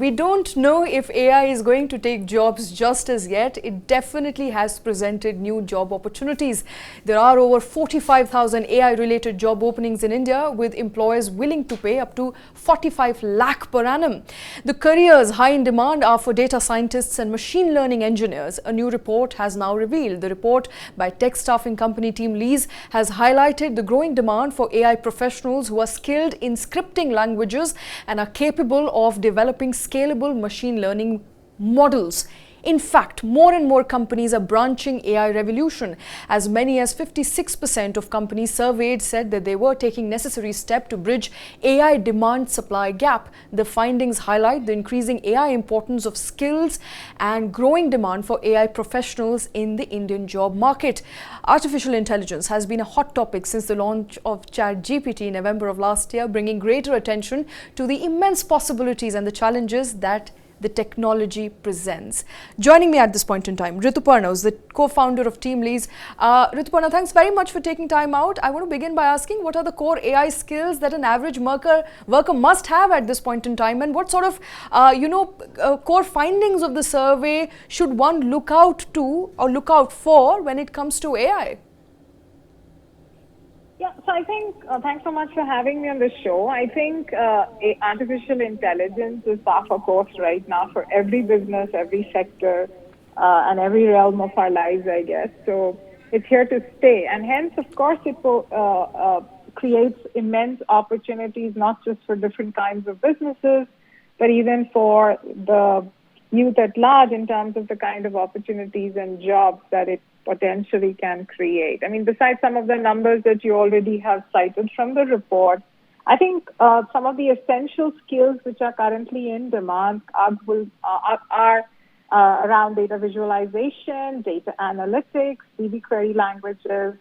we don't know if AI is going to take jobs just as yet. It definitely has presented new job opportunities. There are over 45,000 AI-related job openings in India, with employers willing to pay up to 45 lakh per annum. The careers high in demand are for data scientists and machine learning engineers, a new report has now revealed. The report by tech staffing company TeamLease has highlighted the growing demand for AI professionals who are skilled in scripting languages and are capable of developing scalable machine learning models. In fact, more and more companies are branching AI revolution. As many as 56% of companies surveyed said that they were taking necessary steps to bridge AI demand-supply gap. The findings highlight the increasing AI importance of skills and growing demand for AI professionals in the Indian job market. Artificial intelligence has been a hot topic since the launch of ChatGPT in November of last year, bringing greater attention to the immense possibilities and the challenges that the technology presents. Joining me at this point in time, Rituparna, who's the co-founder of TeamLease. Rituparna, thanks very much for taking time out. I want to begin by asking, what are the core AI skills that an average worker must have at this point in time, and what sort of core findings of the survey should one look out to or look out for when it comes to AI? Yeah, so I think, thanks so much for having me on the show. I think artificial intelligence is par for course right now for every business, every sector, and every realm of our lives, I guess. So it's here to stay. And hence, of course, it creates immense opportunities, not just for different kinds of businesses, but even for the youth at large in terms of the kind of opportunities and jobs that it potentially can create. I mean, besides some of the numbers that you already have cited from the report, I think some of the essential skills which are currently in demand are around data visualization, data analytics, DB query languages,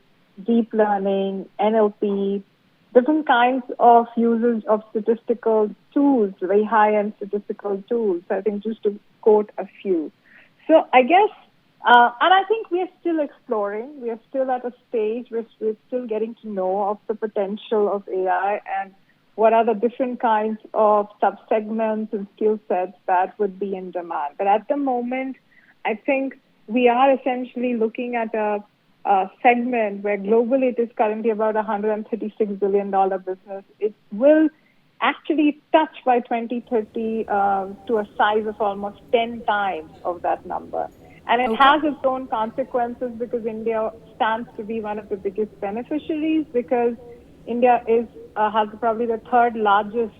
deep learning, NLP, different kinds of usage of statistical tools, very high-end statistical tools. I think just to quote a few. So I guess and I think we are still exploring. We are still at a stage where we're still getting to know of the potential of AI and what are the different kinds of subsegments and skill sets that would be in demand. But at the moment, I think we are essentially looking at a segment where globally it is currently about $136 billion business. It will actually touch by 2030 to a size of almost 10 times of that number. And it has its own consequences because India stands to be one of the biggest beneficiaries, because India has probably the third largest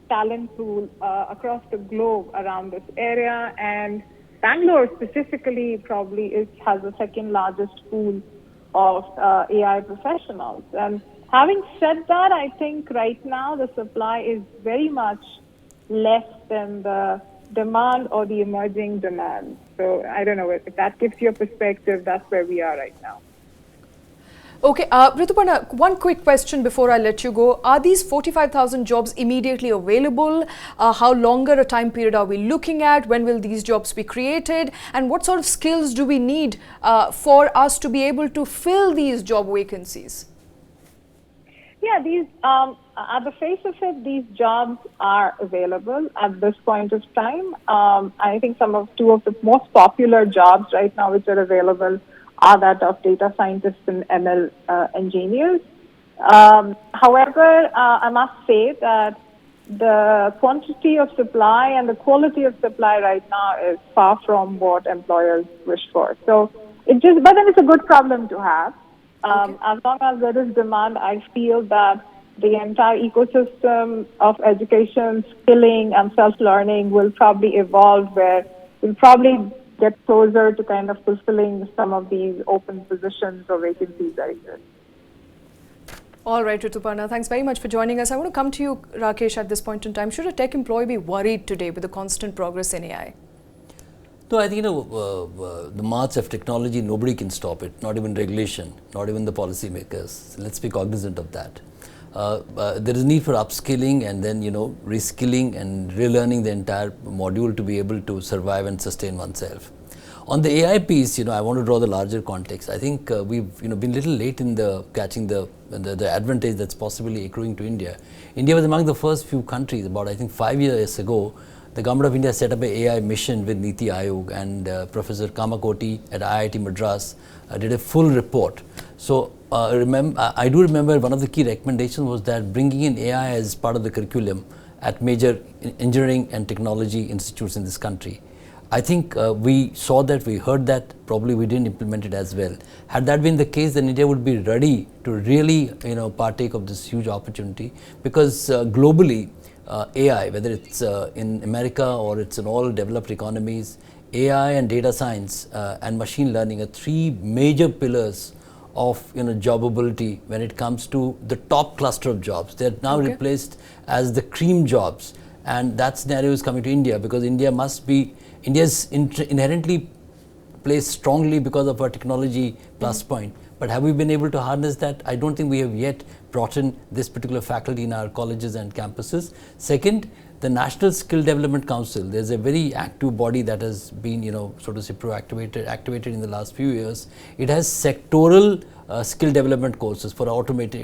talent pool across the globe around this area, and Bangalore specifically probably has the second largest pool of AI professionals. And having said that, I think right now the supply is very much less than the demand or the emerging demand. So I don't know if that gives you a perspective. That's where we are right now. Okay, Rituparna, one quick question before I let you go. Are these 45,000 jobs immediately available? How longer a time period are we looking at? When will these jobs be created? And what sort of skills do we need for us to be able to fill these job vacancies? Yeah, these at the face of it, these jobs are available at this point of time. I think two of the most popular jobs right now which are available are that of data scientists and ML engineers. However, I must say that the quantity of supply and the quality of supply right now is far from what employers wish for. So but then it's a good problem to have. As long as there is demand, I feel that the entire ecosystem of education, skilling, and self-learning will probably evolve, where we'll probably get closer to kind of fulfilling some of these open positions or vacancies that exist. All right, Rituparna, thanks very much for joining us. I want to come to you, Rakesh, at this point in time. Should a tech employee be worried today with the constant progress in AI? No, I think, the march of technology, nobody can stop it, not even regulation, not even the policymakers. Let's be cognizant of that. There is need for upskilling and then, reskilling and relearning the entire module to be able to survive and sustain oneself. On the AI piece, I want to draw the larger context. I think we've been a little late in catching the advantage that's possibly accruing to India. India was among the first few countries about, I think, 5 years ago, the government of India set up an AI mission with Niti Aayog, and Professor Kamakoti at IIT Madras did a full report. So I do remember one of the key recommendations was that bringing in AI as part of the curriculum at major engineering and technology institutes in this country. I think we saw that, we heard that, probably we didn't implement it as well. Had that been the case, then India would be ready to really partake of this huge opportunity, because globally AI, whether it's in America or it's in all developed economies, AI and data science and machine learning are three major pillars of jobability when it comes to the top cluster of jobs. They're now replaced as the cream jobs, and that scenario is coming to India, because India's inherently placed strongly because of our technology plus point. But have we been able to harness that? I don't think we have yet brought in this particular faculty in our colleges and campuses. Second, the National Skill Development Council, there's a very active body that has been, so to say, activated in the last few years. It has sectoral skill development courses for automobiles,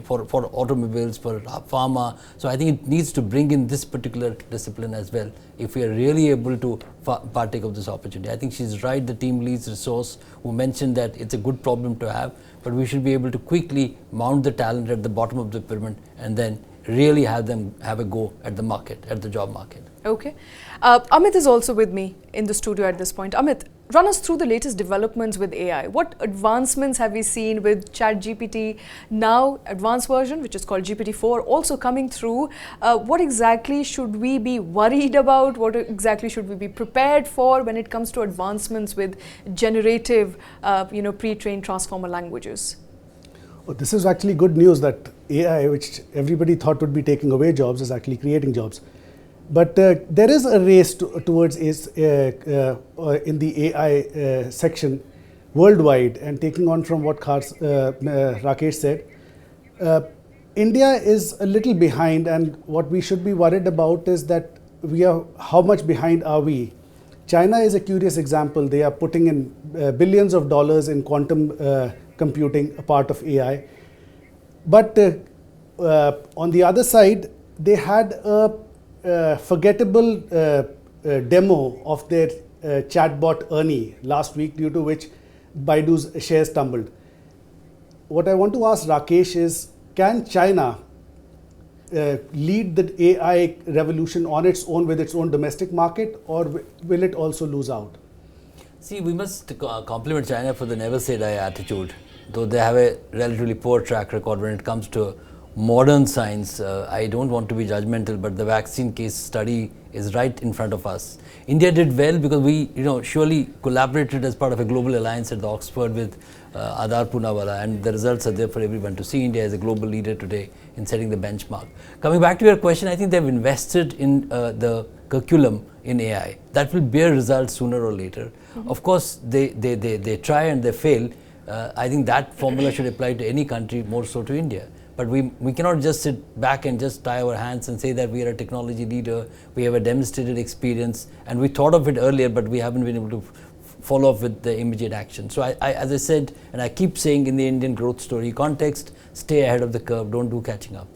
for pharma. So I think it needs to bring in this particular discipline as well, if we are really able to partake of this opportunity. I think she's right, the TeamLease resource, who mentioned that it's a good problem to have, but we should be able to quickly mount the talent at the bottom of the pyramid and then really have them have a go at the market, at the job market. Okay. Amit is also with me in the studio at this point. Amit, run us through the latest developments with AI. What advancements have we seen with ChatGPT, now advanced version, which is called GPT-4, also coming through? What exactly should we be worried about? What exactly should we be prepared for when it comes to advancements with generative, pre-trained transformer languages? Well, this is actually good news that AI, which everybody thought would be taking away jobs, is actually creating jobs. But there is a race towards in the AI section worldwide, and taking on from what Rakesh said, India is a little behind, and what we should be worried about is that how much behind are we? China is a curious example. They are putting in billions of dollars in quantum computing, a part of AI. But on the other side, they had a forgettable demo of their chatbot Ernie last week, due to which Baidu's shares tumbled. What I want to ask Rakesh is, can China lead the AI revolution on its own with its own domestic market, or will it also lose out? See, we must compliment China for the never say die attitude, though they have a relatively poor track record when it comes to modern science. I don't want to be judgmental, but the vaccine case study is right in front of us. India did well because we, surely collaborated as part of a global alliance at the Oxford with Adar Poonawalla, and the results are there for everyone to see. India is a global leader today in setting the benchmark. Coming back to your question, I think they've invested in the curriculum in AI. That will bear results sooner or later. Of course, they try and they fail. I think that formula should apply to any country, more so to India. But we cannot just sit back and just tie our hands and say that we are a technology leader, we have a demonstrated experience, and we thought of it earlier, but we haven't been able to follow up with the immediate action. So as I said, and I keep saying, in the Indian growth story context, stay ahead of the curve, don't do catching up.